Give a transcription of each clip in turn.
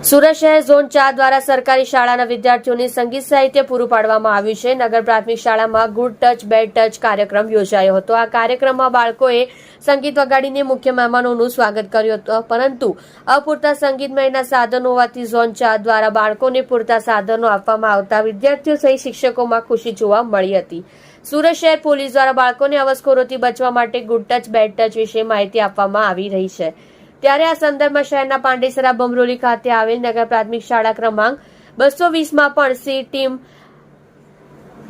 સુરત શહેર ઝોન 4 દ્વારા સરકારી શાળાના વિદ્યાર્થીઓને સંગીત સાહિત્ય પૂરું પાડવામાં આવ્યું છે। નગર પ્રાથમિક શાળામાં ગુડ ટચ બેડ ટચ કાર્યક્રમ યોજાયો હતો। આ કાર્યક્રમમાં બાળકોએ સંગીત વગાડીને મુખ્ય મહેમાનોનું સ્વાગત કર્યું હતું, પરંતુ અપૂરતા સંગીતમયના સાધનો હોવાથી ઝોન 4 દ્વારા બાળકોને પૂરતા સાધનો આપવામાં આવતા વિદ્યાર્થીઓ સહિત શિક્ષકોમાં ખુશી જોવા મળી હતી। સુરત શહેર પોલીસ દ્વારા બાળકોને અવસ્કોરોથી બચવા માટે ગુડ ટચ બેડ ટચ વિશે માહિતી આપવામાં આવી રહી છે। ત્યારે આ સંદર્ભમાં શહેરના પાંડેસરા બમરોલી ખાતે આવેલ નગર પ્રાથમિક શાળા ક્રમાંક 220માં પણ સી ટીમ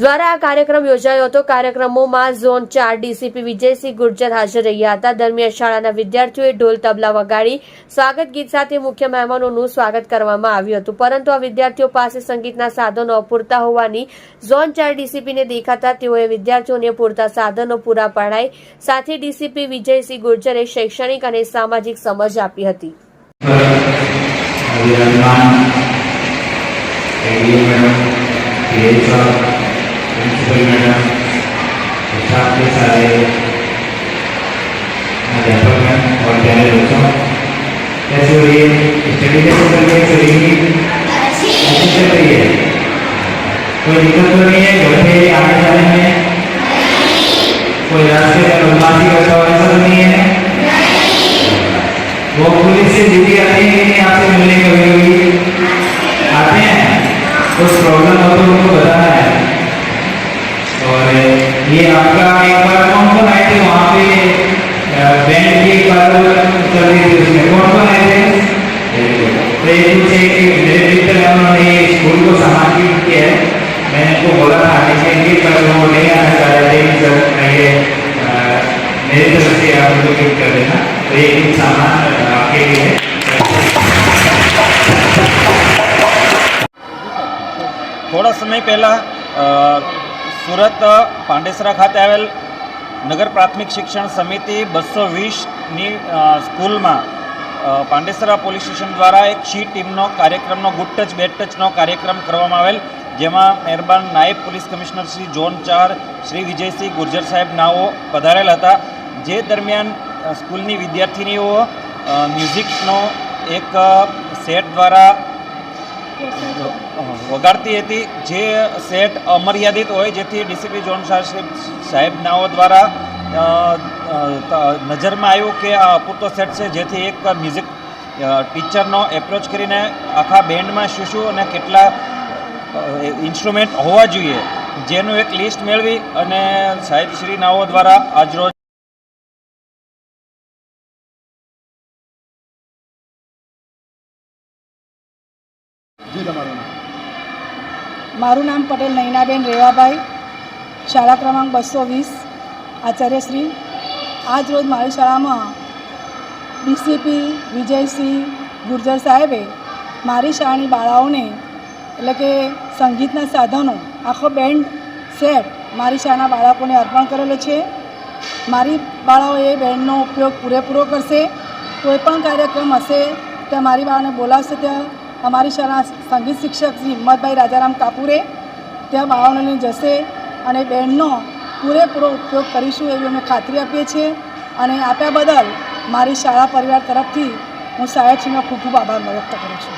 દ્વારા આ કાર્યક્રમ યોજાયો હતો। કાર્યક્રમોમાં ઝોન 4 ડીસીપી વિજયસિંહ ગુર્જર હાજર રહ્યા હતા। દરમિયાન શાળાના વિદ્યાર્થીઓએ ઢોલ તબલા વગાડી સ્વાગત ગીત સાથે મુખ્ય મહેમાનોનું સ્વાગત કરવામાં આવ્યું હતું, પરંતુ આ વિદ્યાર્થીઓ પાસે સંગીતના સાધનો અપૂરતા હોવાની ઝોન 4 ડીસીપીને દેખાતા તેઓએ વિદ્યાર્થીઓને પૂરતા સાધનો પૂરા પાડાય સાથે ડીસીપી વિજયસિંહ ગુર્જરે શૈક્ષણિક અને સામાજિક સમજ આપી હતી। प्रिंसिपल मैडम, स्टाफ के सारे अध्यापक हैं और प्यारे बच्चों, कैसे हो रही है स्टडी? कैसे चल रही है? अच्छी चल रही है। कोई दिक्कत तो नहीं है घर पे आने जाने में? कोई रास्ते में बदमाशी करता हो ऐसा तो नहीं है? वो पुलिस से दीदी आती है कि आपसे मिलने कभी आते हैं? कुछ प्रॉब्लम हो तो उनको बताना है। और ये आपका एक बार कौन आए थे वहाँ पे बैंड की एक बार चल रही थी, उसमें कौन आए थे? तो ये कुछ एक मेरे मित्र हैं, उन्होंने स्कूल को सामाजिक किया है। मैंने उनको बोला था आने के लिए, पर वो नहीं आना चाह रहे थे। सर ये मेरी तरफ से आप उनको गिफ्ट कर देना। तो ये कुछ सामान आपके लिए है। थोड़ा समय पहला सूरत પાંડેસરા ખાતે આવેલ નગર પ્રાથમિક શિક્ષણ સમિતિ 220ની સ્કૂલમાં પાંડેસરા પોલીસ સ્ટેશન દ્વારા એક સી ટીમનો કાર્યક્રમનો ગુડ ટચ બેડ ટચનો કાર્યક્રમ કરવામાં આવેલ, જેમાં મહેરબાન નાયબ police commissioner Shri zone 4 Shri Vijaysinh Gurjar સાહેબ નાઓ પધારેલ હતા। જે દરમિયાન સ્કૂલની વિદ્યાર્થીનીઓ મ્યુઝિકનો એક સેટ દ્વારા વગાડતી હતી, જે સેટ અમર્યાદિત હોય, જેથી ડીસીપી ઝોન 4 સાહેબ નાઓ દ્વારા નજરમાં આવ્યું કે આ અપૂરતો સેટ છે, જેથી એક મ્યુઝિક ટીચરનો એપ્રોચ કરીને આખા બેન્ડમાં શું અને કેટલા ઇન્સ્ટ્રુમેન્ટ હોવા જોઈએ જેનું એક લિસ્ટ મેળવી અને સાહેબ શ્રી નાઓ દ્વારા આજરોજ મારું નામ પટેલ નૈનાબેન રેવાભાઈ, શાળા ક્રમાંક 220, આચાર્યશ્રી। આજ રોજ મારી શાળામાં ડીસીપી વિજયસિંહ ગુર્જર સાહેબે મારી શાળાની બાળાઓને એટલે કે સંગીતના સાધનો આખો બેન્ડ સેટ મારી શાળાના બાળકોને અર્પણ કરેલો છે। મારી બાળાઓ એ બેન્ડનો ઉપયોગ પૂરેપૂરો કરશે। કોઈપણ કાર્યક્રમ હશે ત્યાં મારી બાળાને બોલાવશે, ત્યાં અમારી શાળા સંગીત શિક્ષક શ્રી હિંમતભાઈ રાજારામ કાપુરે ત્યાં બાળાઓને લઈને જશે અને બેન્ડનો પૂરેપૂરો ઉપયોગ કરીશું એવી અમે ખાતરી આપીએ છીએ। અને આપ્યા બદલ મારી શાળા પરિવાર તરફથી હું સાહેબશ્રીનો ખૂબ ખૂબ આભાર વ્યક્ત કરું છું।